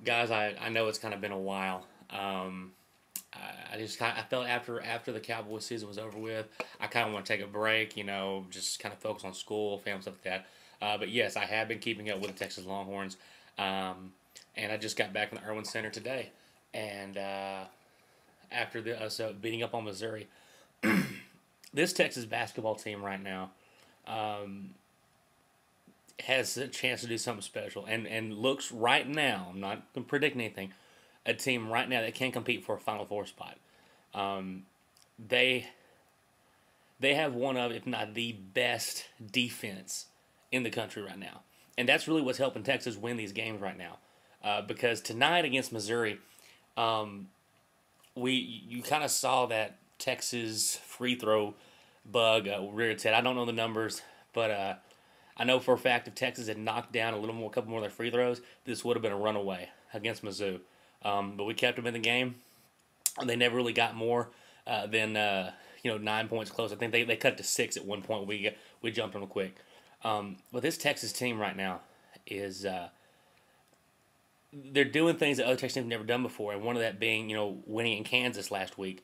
Guys, I know it's kind of been a while. I felt after the Cowboys season was over with, I kind of want to take a break. Just kind of focus on school, family stuff like that. But yes, I have been keeping up with the Texas Longhorns, and I just got back from the Erwin Center today, and after us beating up on Missouri, this Texas basketball team right now has a chance to do something special, and looks right now. I'm not predicting anything. A team right now that can compete for a Final Four spot. Um, they they have one of, if not the best defense in the country right now, and that's really what's helping Texas win these games right now. Because tonight against Missouri, you kind of saw that Texas free throw bug rear its head. I don't know the numbers, but I know for a fact if Texas had knocked down a couple more of their free throws, this would have been a runaway against Mizzou. But we kept them in the game. They never really got more than 9 points close. I think they cut to 6 at one point. We jumped them quick. But this Texas team right now is they're doing things that other Texas teams have never done before, and one of that being winning in Kansas last week.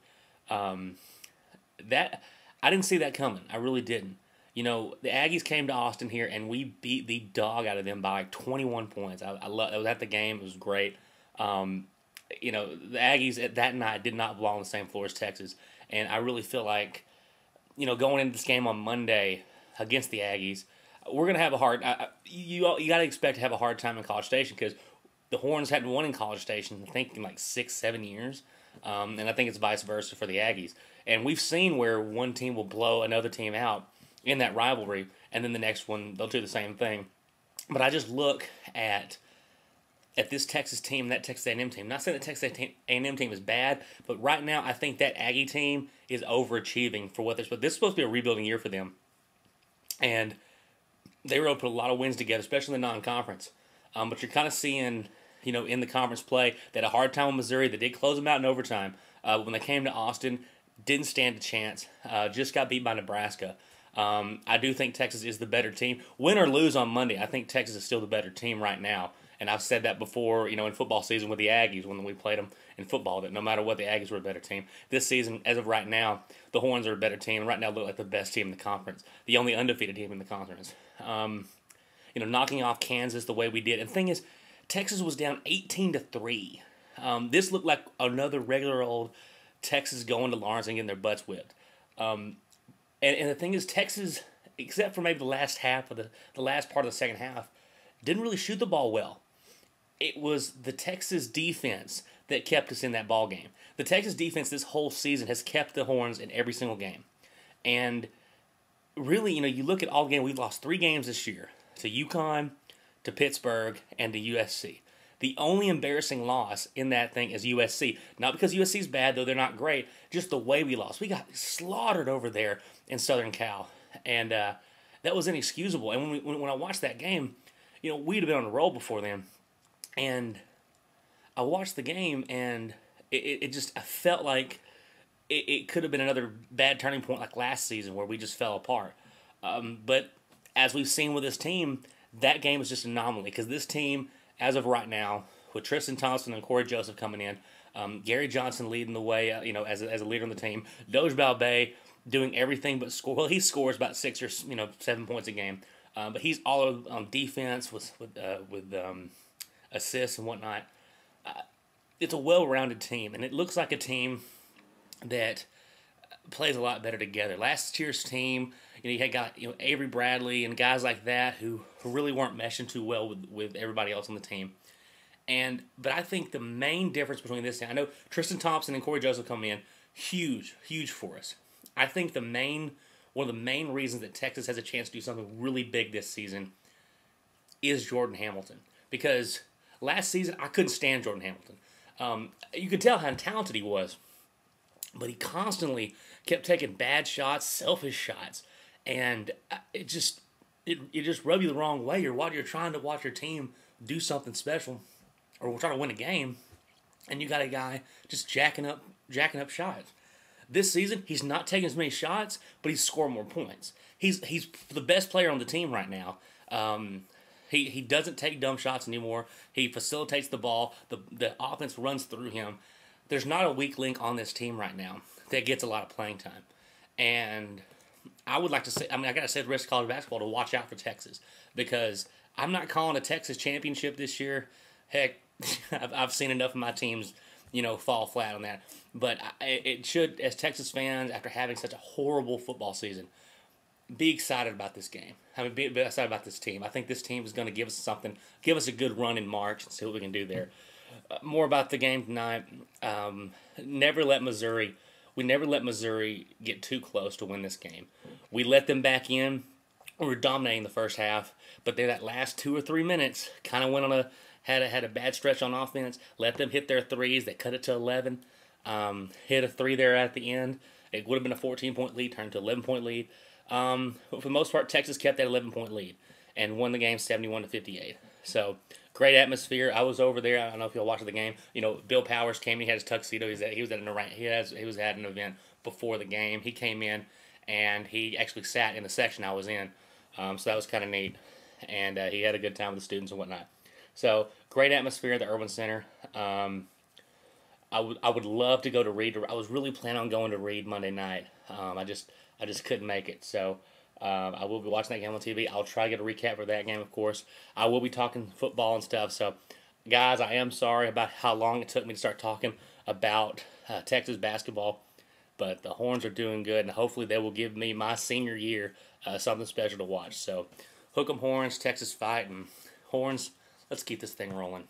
That I didn't see that coming. I really didn't. The Aggies came to Austin here, and we beat the dog out of them by like 21 points. I was at the game. It was great. The Aggies at that night did not belong on the same floor as Texas, and I really feel like, going into this game on Monday against the Aggies, we're gonna have a hard. You got to expect to have a hard time in College Station because the Horns hadn't won in College Station, I think, in like 6-7 years, and I think it's vice versa for the Aggies. And we've seen where one team will blow another team out in that rivalry, and then the next one they'll do the same thing. But I just look at this Texas team, that Texas A&M team. Not saying the Texas A&M team is bad, but right now I think that Aggie team is overachieving for what they're supposed. This is supposed to be a rebuilding year for them, and they were able to put a lot of wins together, especially in the non-conference. But you're kind of seeing, in the conference play, they had a hard time with Missouri. They did close them out in overtime. When they came to Austin, didn't stand a chance. Just got beat by Nebraska. I do think Texas is the better team. Win or lose on Monday, I think Texas is still the better team right now. And I've said that before, in football season with the Aggies when we played them in football, that no matter what, the Aggies were a better team. This season, as of right now, the Horns are a better team. Right now, look like the best team in the conference, the only undefeated team in the conference. Knocking off Kansas the way we did. And the thing is, Texas was down 18-3. This looked like another regular old Texas going to Lawrence and getting their butts whipped. And the thing is, Texas, except for maybe the last half of the last part of the second half, didn't really shoot the ball well. It was the Texas defense that kept us in that ball game. The Texas defense this whole season has kept the Horns in every single game. And really, you look at all the games, we've lost 3 games this year, to UConn, to Pittsburgh, and to USC. The only embarrassing loss in that thing is USC. Not because USC's bad, though they're not great, just the way we lost. We got slaughtered over there in Southern Cal, and that was inexcusable. And when I watched that game, we'd have been on a roll before then, and I watched the game, and it just, I felt like it could have been another bad turning point like last season where we just fell apart. But as we've seen with this team, that game is just an anomaly because this team, as of right now, with Tristan Thompson and Corey Joseph coming in, Gary Johnson leading the way, as a leader on the team, Doge Balbay doing everything but score. Well, he scores about 6 or 7 points a game, but he's all on defense with assists and whatnot. It's a well-rounded team, and it looks like a team that plays a lot better together. Last year's team, you had got Avery Bradley and guys like that who really weren't meshing too well with everybody else on the team. But I think the main difference between this team, I know Tristan Thompson and Corey Joseph coming in, huge for us. I think one of the main reasons that Texas has a chance to do something really big this season is Jordan Hamilton. Because last season, I couldn't stand Jordan Hamilton. You could tell how talented he was, but he constantly kept taking bad shots, selfish shots, and it just rubbed you the wrong way. You're trying to watch your team do something special, or trying to win a game, and you got a guy just jacking up shots. This season, he's not taking as many shots, but he's scoring more points. He's the best player on the team right now. He doesn't take dumb shots anymore. He facilitates the ball. The offense runs through him. There's not a weak link on this team right now that gets a lot of playing time. And I would like to say, I mean, I got to say the rest of college basketball to watch out for Texas, because I'm not calling a Texas championship this year. Heck, I've seen enough of my teams, fall flat on that. But it should, as Texas fans, after having such a horrible football season, be excited about this game. I mean, be excited about this team. I think this team is going to give us something, give us a good run in March, and see what we can do there. More about the game tonight. Never let Missouri. We never let Missouri get too close to win this game. We let them back in. We were dominating the first half, but then that last 2 or 3 minutes kind of went on had a bad stretch on offense. Let them hit their threes. They cut it to 11. Hit a 3 there at the end. It would have been a 14-point lead, turned to an 11-point lead. But for the most part, Texas kept that 11-point lead and won the game 71-58. So great atmosphere. I was over there. I don't know if y'all watched the game. Bill Powers came. He had his tuxedo. He was at an event before the game. He came in and he actually sat in the section I was in. So that was kind of neat. And he had a good time with the students and whatnot. So great atmosphere at the Erwin Center. I would love to go to Reed. I was really planning on going to Reed Monday night. I just couldn't make it. So I will be watching that game on TV. I'll try to get a recap for that game, of course. I will be talking football and stuff. So, guys, I am sorry about how long it took me to start talking about Texas basketball. But the Horns are doing good, and hopefully they will give me my senior year something special to watch. So, hook 'em Horns, Texas fight, and Horns, let's keep this thing rolling.